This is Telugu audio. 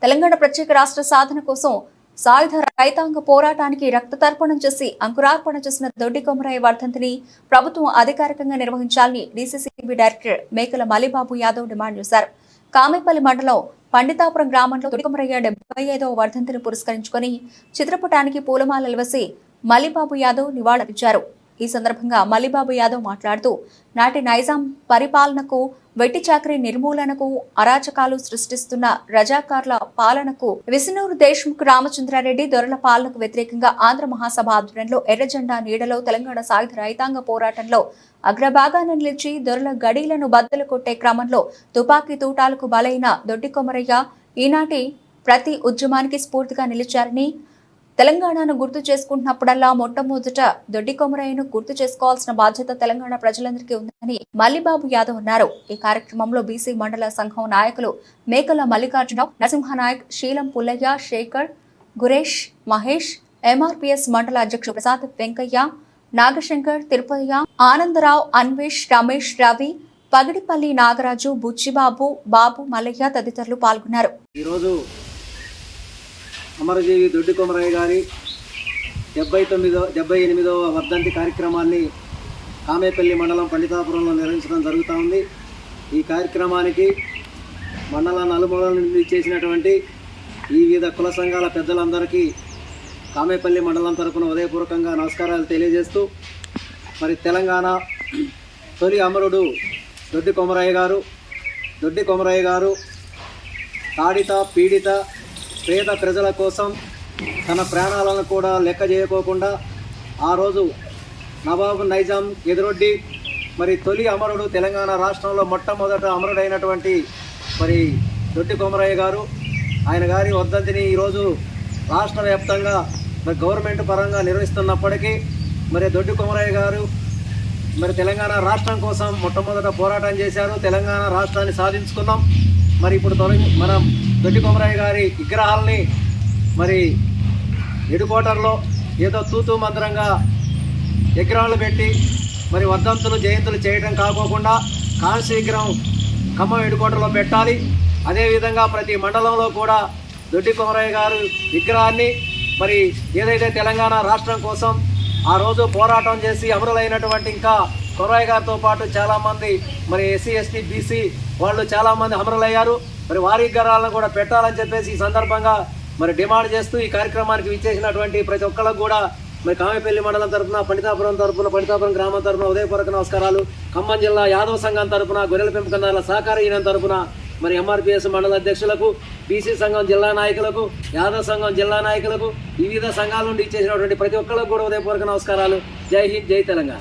తెలంగాణ ప్రత్యేక రాష్ట్ర సాధన కోసం సాయుధ రైతాంగ పోరాటానికి రక్తతర్పణం చేసి అంకురార్పణ చేసిన దొడ్డి కొమరయ్య వర్ధంతిని ప్రభుత్వం అధికారికంగా నిర్వహించాలని డీసీసీబీ డైరెక్టర్ మేకల మల్లిబాబు యాదవ్ డిమాండ్ చేశారు. కామేపల్లి మండలం పండితాపురం గ్రామంలో దొడ్డి కొమరయ్య 75వ వర్ధంతిని పురస్కరించుకుని చిత్రపటానికి పూలమాలలు వేసి మల్లిబాబు యాదవ్ నివాళులర్పించారు. ఈ సందర్భంగా మల్లిబాబు యాదవ్ మాట్లాడుతూ నాటి నైజాం పరిపాలనకు, వెట్టి చాకరీ నిర్మూలనకు, అరాచకాలు సృష్టిస్తున్న రజాకార్ల పాలనకు, విసునూరు దేశ్ముఖ్ రామచంద్రారెడ్డి దొరల పాలనకు వ్యతిరేకంగా ఆంధ్ర మహాసభ ఆధ్వర్యంలో ఎర్రజెండా నీడలో తెలంగాణ సాయుధ రైతాంగ పోరాటంలో అగ్రభాగాన నిలిచి దొరల గడీలను బద్దలు కొట్టే క్రమంలో తుపాకీ తూటాలకు బలైన దొడ్డి కొమరయ్య ఈనాటి ప్రతి ఉద్యమానికి స్ఫూర్తిగా నిలిచారని, తెలంగాణను గుర్తు చేసుకుంటున్నప్పుడల్లా మొట్టమొదట దొడ్డి కొమరయ్యను గుర్తు చేసుకోవాల్సిన బాధ్యత తెలంగాణ ప్రజలందరికీ ఉందని మల్లిబాబు యాదవ్ అన్నారు. ఈ కార్యక్రమంలో బీసీ మండల సంఘం నాయకులు మేకల మల్లికార్జునరావు, నరసింహనాయక్, శీలం పుల్లయ్య, శేఖర్, గురేష్, మహేష్, ఎంఆర్పీఎస్ మండల అధ్యక్షుడు ప్రసాద్, వెంకయ్య, నాగశంకర్, తిరుపయ్య, ఆనందరావు, అన్వేష్, రమేష్, రవి, పగిడిపల్లి నాగరాజు, బుచ్చిబాబు, బాబు, మల్లయ్య తదితరులు పాల్గొన్నారు. అమరజీవి దొడ్డి కొమరయ్య గారి 78వ వర్ధంతి కార్యక్రమాన్ని కామేపల్లి మండలం పండితాపురంలో నిర్వహించడం జరుగుతూ ఉంది. ఈ కార్యక్రమానికి మండల నలుమూలల నుండి చేసినటువంటి వివిధ కుల సంఘాల పెద్దలందరికీ కామేపల్లి మండలం తరపున ఉదయపూర్వకంగా నమస్కారాలు తెలియజేస్తూ, మరి తెలంగాణ తొలి అమరుడు దొడ్డి కొమరయ్య గారు తాడిత పీడిత పేద ప్రజల కోసం తన ప్రాణాలను కూడా లెక్క చేయకోకుండా ఆ రోజు నవాబు నైజాం ఎదురొడ్డి మరి తొలి అమరుడు తెలంగాణ రాష్ట్రంలో మొట్టమొదట అమరుడైనటువంటి మరి దొడ్డి కొమరయ్య గారు, ఆయన గారి వర్ధంతిని ఈరోజు రాష్ట్ర వ్యాప్తంగా మరి గవర్నమెంట్ పరంగా నిర్వహిస్తున్నప్పటికీ మరి దొడ్డి కొమరయ్య గారు మరి తెలంగాణ రాష్ట్రం కోసం మొట్టమొదట పోరాటం చేశారు. తెలంగాణ రాష్ట్రాన్ని సాధించుకున్నాం. మరి ఇప్పుడు మనం దొడ్డి కొమరయ్య గారి విగ్రహాలని మరి హెడ్ క్వార్టర్లో ఏదో తూతూ మంత్రంగా విగ్రహాలు పెట్టి మరి వర్ధంతులు జయంతులు చేయడం కాకోకుండా కాంస్య విగ్రహం ఖమ్మం హెడ్ క్వార్టర్లో పెట్టాలి. అదేవిధంగా ప్రతి మండలంలో కూడా దొడ్డి కొమరయ్య గారు విగ్రహాన్ని మరి ఏదైతే తెలంగాణ రాష్ట్రం కోసం ఆ రోజు పోరాటం చేసి అమరులైనటువంటి ఇంకా కొమరయ్య గారితో పాటు చాలామంది మరి ఎస్సీ ఎస్టీ బీసీ వాళ్ళు చాలామంది అమరులయ్యారు. మరి వారి విగ్రహాలను కూడా పెట్టాలని చెప్పేసి ఈ సందర్భంగా మరి డిమాండ్ చేస్తూ ఈ కార్యక్రమానికి విచ్చేసినటువంటి ప్రతి ఒక్కళ్ళకు కూడా మరి కామేపల్లి మండలం తరఫున, పండితాపురం గ్రామం తరఫున ఉదయపూర్వక నమస్కారాలు. ఖమ్మం జిల్లా యాదవ సంఘం తరఫున, గొర్రెల పెంపకందారుల సహకార యూనియన్ తరఫున మరి ఎంఆర్పీఎస్ మండల అధ్యక్షులకు, బీసీ సంఘం జిల్లా నాయకులకు, యాదవ సంఘం జిల్లా నాయకులకు, వివిధ సంఘాల నుండి ఇచ్చేసినటువంటి ప్రతి ఒక్కళ్ళకు కూడా ఉదయపూర్వక నమస్కారాలు. జై హింద్, జై తెలంగాణ.